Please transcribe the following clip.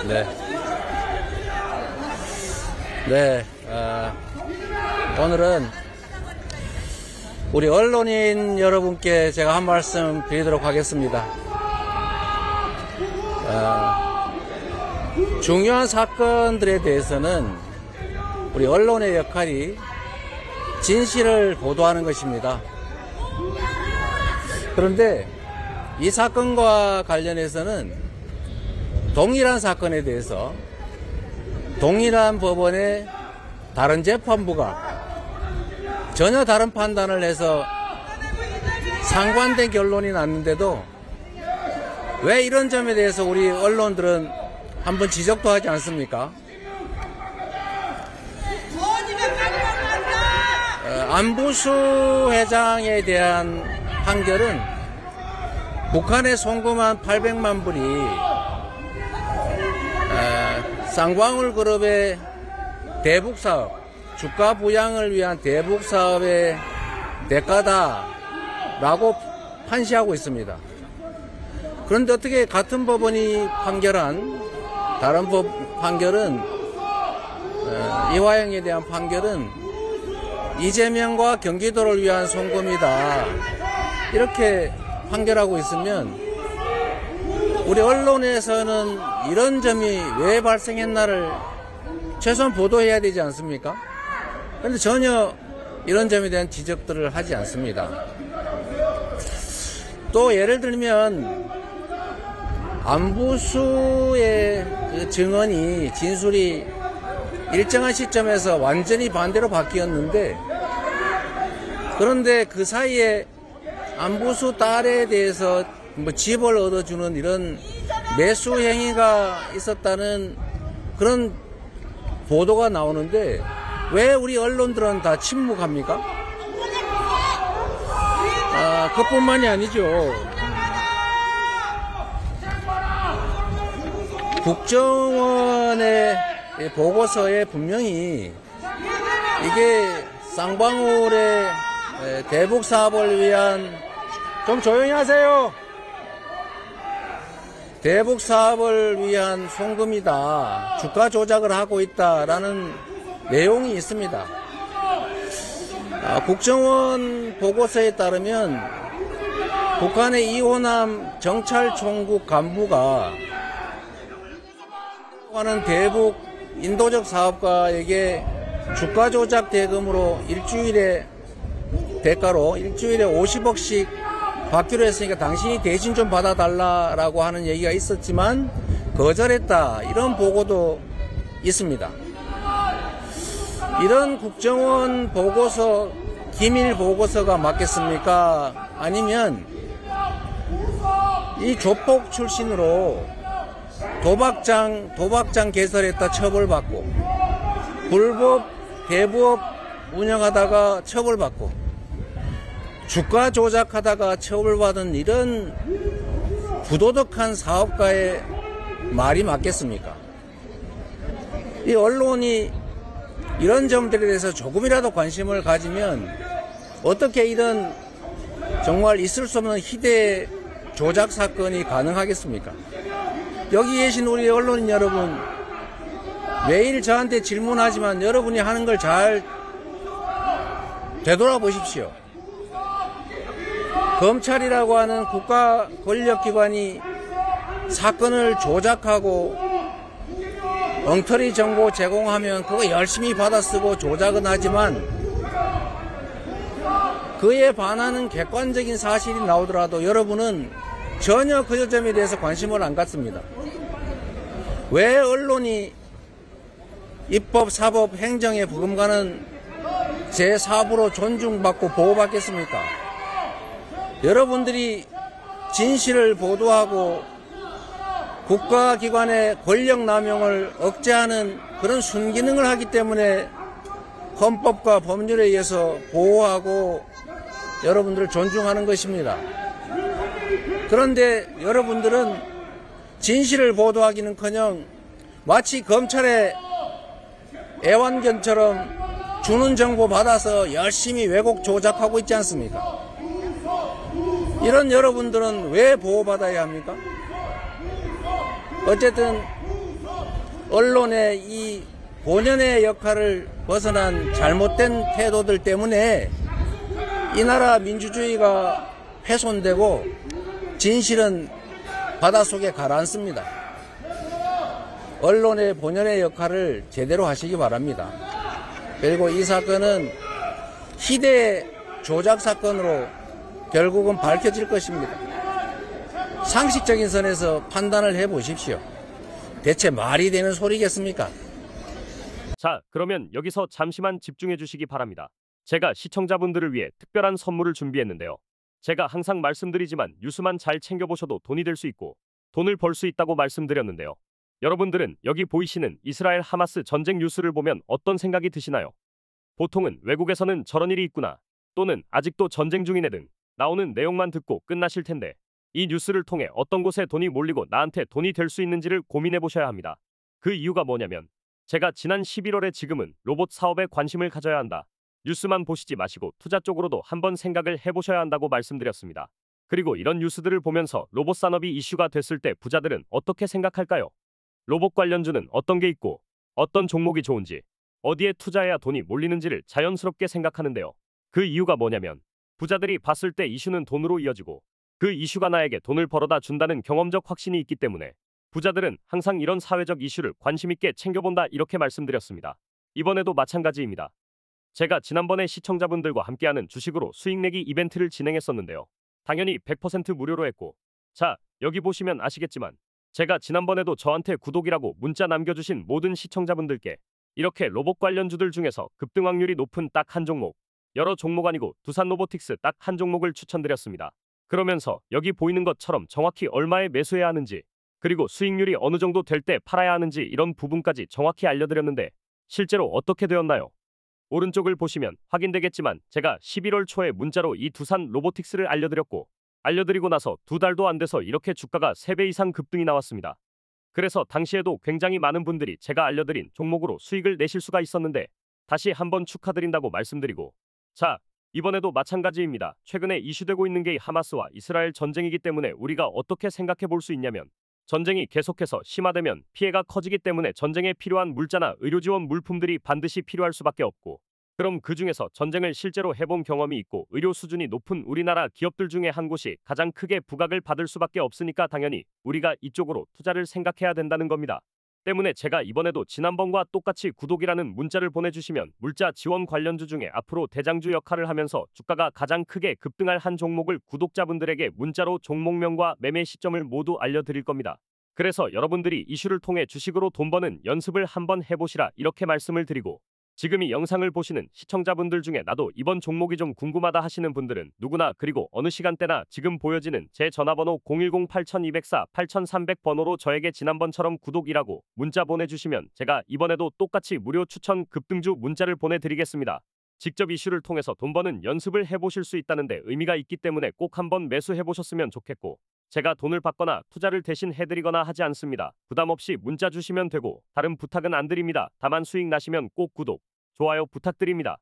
네. 네. 오늘은 우리 언론인 여러분께 제가 한 말씀 드리도록 하겠습니다. 중요한 사건들에 대해서는 우리 언론의 역할이 진실을 보도하는 것입니다. 그런데 이 사건과 관련해서는 동일한 사건에 대해서 동일한 법원의 다른 재판부가 전혀 다른 판단을 해서 상반된 결론이 났는데도 왜 이런 점에 대해서 우리 언론들은 한번 지적도 하지 않습니까? 안부수 회장에 대한 판결은 북한에 송금한 800만 불이 쌍방울 그룹의 대북사업, 주가 부양을 위한 대북사업의 대가다라고 판시하고 있습니다. 그런데 어떻게 같은 법원이 판결한 다른 판결은 이화영에 대한 판결은 이재명과 경기도를 위한 송금이다 이렇게 판결하고 있으면 우리 언론에서는 이런 점이 왜 발생했나를 최소한 보도해야 되지 않습니까? 그런데 전혀 이런 점에 대한 지적들을 하지 않습니다. 또 예를 들면 안부수의 증언이 진술이 일정한 시점에서 완전히 반대로 바뀌었는데 그런데 그 사이에 안부수 딸에 대해서 뭐 집을 얻어주는 이런 매수 행위가 있었다는 그런 보도가 나오는데 왜 우리 언론들은 다 침묵합니까? 그뿐만이 아니죠. 국정원의 보고서에 분명히 이게 쌍방울의 대북 사업을 위한 좀 조용히 하세요. 대북 사업을 위한 송금이다. 주가 조작을 하고 있다라는 내용이 있습니다. 국정원 보고서에 따르면 북한의 이호남 정찰총국 간부가 하는 대북 인도적 사업가에게 주가 조작 대금으로 대가로 일주일에 50억씩 받기로 했으니까 당신이 대신 좀 받아달라라고 하는 얘기가 있었지만 거절했다 이런 보고도 있습니다. 이런 국정원 보고서 기밀 보고서가 맞겠습니까? 아니면 이 조폭 출신으로 도박장 개설했다 처벌받고 불법 대부업 운영하다가 처벌받고 주가 조작하다가 처벌받은 이런 부도덕한 사업가의 말이 맞겠습니까? 이 언론이 이런 점들에 대해서 조금이라도 관심을 가지면 어떻게 이런 정말 있을 수 없는 희대 조작 사건이 가능하겠습니까? 여기 계신 우리 언론인 여러분, 매일 저한테 질문하지만 여러분이 하는 걸 잘 되돌아보십시오. 검찰이라고 하는 국가 권력기관이 사건을 조작하고 엉터리 정보 제공하면 그거 열심히 받아쓰고 조작은 하지만 그에 반하는 객관적인 사실이 나오더라도 여러분은 전혀 그 점에 대해서 관심을 안 갖습니다. 왜 언론이 입법, 사법, 행정에 버금가는 제4부로 존중받고 보호받겠습니까? 여러분들이 진실을 보도하고 국가기관의 권력 남용을 억제하는 그런 순기능을 하기 때문에 헌법과 법률에 의해서 보호하고 여러분들을 존중하는 것입니다. 그런데 여러분들은 진실을 보도하기는커녕 마치 검찰의 애완견처럼 주는 정보 받아서 열심히 왜곡 조작하고 있지 않습니까? 이런 여러분들은 왜 보호받아야 합니까? 어쨌든 언론의 이 본연의 역할을 벗어난 잘못된 태도들 때문에 이 나라 민주주의가 훼손되고 진실은 바닷속에 가라앉습니다. 언론의 본연의 역할을 제대로 하시기 바랍니다. 그리고 이 사건은 희대 조작 사건으로 결국은 밝혀질 것입니다. 상식적인 선에서 판단을 해보십시오. 대체 말이 되는 소리겠습니까? 자, 그러면 여기서 잠시만 집중해 주시기 바랍니다. 제가 시청자분들을 위해 특별한 선물을 준비했는데요. 제가 항상 말씀드리지만 뉴스만 잘 챙겨보셔도 돈이 될 수 있고 돈을 벌 수 있다고 말씀드렸는데요. 여러분들은 여기 보이시는 이스라엘 하마스 전쟁 뉴스를 보면 어떤 생각이 드시나요? 보통은 외국에서는 저런 일이 있구나, 또는 아직도 전쟁 중이네 등 나오는 내용만 듣고 끝나실 텐데, 이 뉴스를 통해 어떤 곳에 돈이 몰리고 나한테 돈이 될 수 있는지를 고민해 보셔야 합니다. 그 이유가 뭐냐면, 제가 지난 11월에 지금은 로봇 사업에 관심을 가져야 한다, 뉴스만 보시지 마시고 투자 쪽으로도 한번 생각을 해보셔야 한다고 말씀드렸습니다. 그리고 이런 뉴스들을 보면서 로봇 산업이 이슈가 됐을 때 부자들은 어떻게 생각할까요? 로봇 관련주는 어떤 게 있고 어떤 종목이 좋은지, 어디에 투자해야 돈이 몰리는지를 자연스럽게 생각하는데요. 그 이유가 뭐냐면, 부자들이 봤을 때 이슈는 돈으로 이어지고 그 이슈가 나에게 돈을 벌어다 준다는 경험적 확신이 있기 때문에 부자들은 항상 이런 사회적 이슈를 관심 있게 챙겨본다, 이렇게 말씀드렸습니다. 이번에도 마찬가지입니다. 제가 지난번에 시청자분들과 함께하는 주식으로 수익 내기 이벤트를 진행했었는데요. 당연히 100% 무료로 했고, 자, 여기 보시면 아시겠지만 제가 지난번에도 저한테 구독이라고 문자 남겨주신 모든 시청자분들께 이렇게 로봇 관련주들 중에서 급등 확률이 높은 딱 한 종목, 여러 종목 아니고 두산 로보틱스 딱 한 종목을 추천드렸습니다. 그러면서 여기 보이는 것처럼 정확히 얼마에 매수해야 하는지, 그리고 수익률이 어느 정도 될 때 팔아야 하는지, 이런 부분까지 정확히 알려드렸는데 실제로 어떻게 되었나요? 오른쪽을 보시면 확인되겠지만 제가 11월 초에 문자로 이 두산 로보틱스를 알려드리고 나서 2달도 안 돼서 이렇게 주가가 3배 이상 급등이 나왔습니다. 그래서 당시에도 굉장히 많은 분들이 제가 알려드린 종목으로 수익을 내실 수가 있었는데 다시 한번 축하드린다고 말씀드리고, 자, 이번에도 마찬가지입니다. 최근에 이슈되고 있는 게 하마스와 이스라엘 전쟁이기 때문에 우리가 어떻게 생각해 볼 수 있냐면, 전쟁이 계속해서 심화되면 피해가 커지기 때문에 전쟁에 필요한 물자나 의료지원 물품들이 반드시 필요할 수밖에 없고, 그럼 그 중에서 전쟁을 실제로 해본 경험이 있고 의료 수준이 높은 우리나라 기업들 중에 한 곳이 가장 크게 부각을 받을 수밖에 없으니까 당연히 우리가 이쪽으로 투자를 생각해야 된다는 겁니다. 때문에 제가 이번에도 지난번과 똑같이 구독이라는 문자를 보내주시면 물자 지원 관련주 중에 앞으로 대장주 역할을 하면서 주가가 가장 크게 급등할 한 종목을 구독자분들에게 문자로 종목명과 매매 시점을 모두 알려드릴 겁니다. 그래서 여러분들이 이슈를 통해 주식으로 돈 버는 연습을 한번 해보시라, 이렇게 말씀을 드리고, 지금 이 영상을 보시는 시청자분들 중에 나도 이번 종목이 좀 궁금하다 하시는 분들은 누구나 그리고 어느 시간대나 지금 보여지는 제 전화번호 010-8204-8300번호로 저에게 지난번처럼 구독이라고 문자 보내주시면 제가 이번에도 똑같이 무료 추천 급등주 문자를 보내드리겠습니다. 직접 이슈를 통해서 돈 버는 연습을 해보실 수 있다는데 의미가 있기 때문에 꼭 한번 매수해보셨으면 좋겠고, 제가 돈을 받거나 투자를 대신 해드리거나 하지 않습니다. 부담 없이 문자 주시면 되고 다른 부탁은 안 드립니다. 다만 수익 나시면 꼭 구독, 좋아요 부탁드립니다.